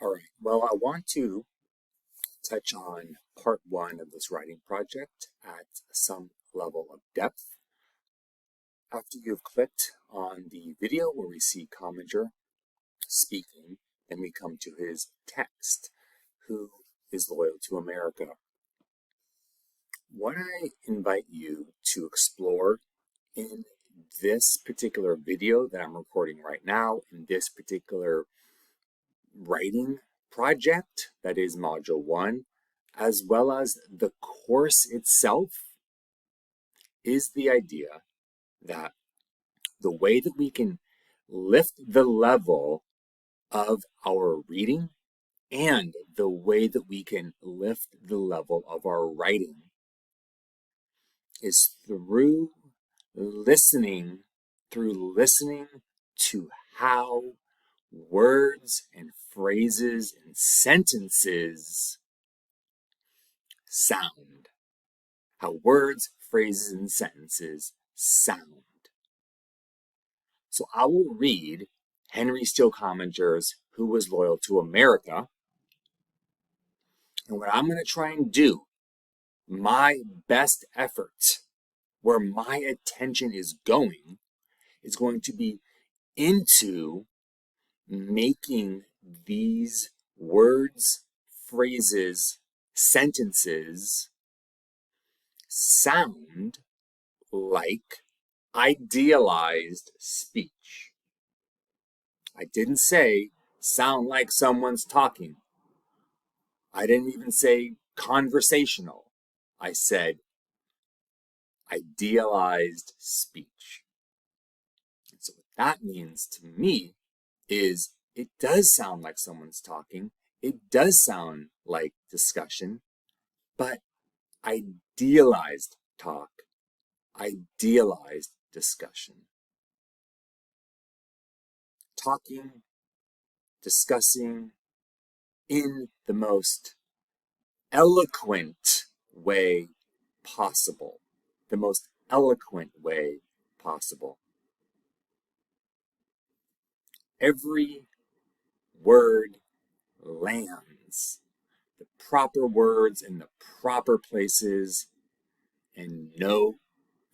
All right, well, I want to touch on part one of this writing project at some level of depth. After you've clicked on the video where we see Commager speaking, then we come to his text, who is loyal to America. What I invite you to explore in this particular video that I'm recording right now, in this particular writing project, that is Module 1, as well as the course itself, is the idea that the way that we can lift the level of our reading and the way that we can lift the level of our writing is through listening to how words and phrases and sentences sound. How words, phrases, and sentences sound. So I will read Henry Steele Commanger's Who Was Loyal to America. And what I'm going to try and do, my best effort, where my attention is going to be into making these words, phrases, sentences sound like idealized speech. I didn't say sound like someone's talking. I didn't even say conversational. I said idealized speech. And so what that means to me is it does sound like someone's talking. It does sound like discussion, but idealized talk, idealized discussion. Talking, discussing in the most eloquent way possible. The most eloquent way possible. Every word lands. The proper words in the proper places and no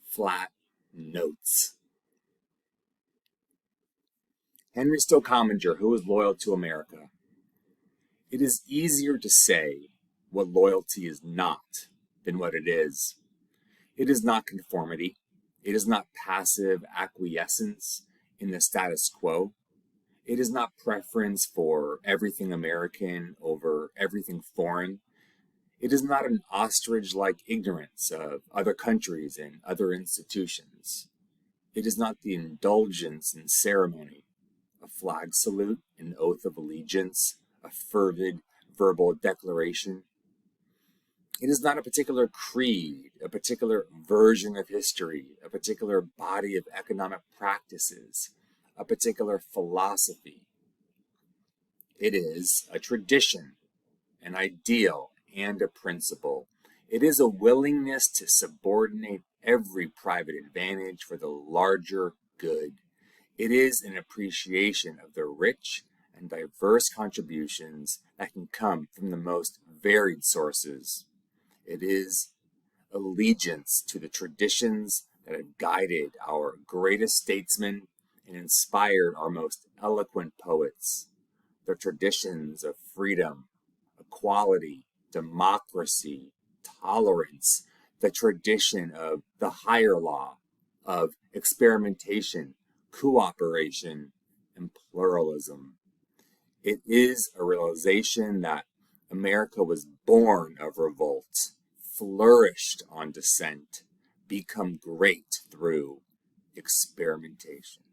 flat notes. Henry Steele Commager, Who Was Loyal to America. It is easier to say what loyalty is not than what it is. It is not conformity. It is not passive acquiescence in the status quo. It is not preference for everything American over everything foreign. It is not an ostrich-like ignorance of other countries and other institutions. It is not the indulgence in ceremony, a flag salute, an oath of allegiance, a fervid verbal declaration. It is not a particular creed, a particular version of history, a particular body of economic practices, a particular philosophy. It is a tradition, an ideal, and a principle. It is a willingness to subordinate every private advantage for the larger good. It is an appreciation of the rich and diverse contributions that can come from the most varied sources. It is allegiance to the traditions that have guided our greatest statesmen and inspired our most eloquent poets. The traditions of freedom, equality, democracy, tolerance, the tradition of the higher law, of experimentation, cooperation, and pluralism. It is a realization that America was born of revolt, flourished on dissent, become great through experimentation.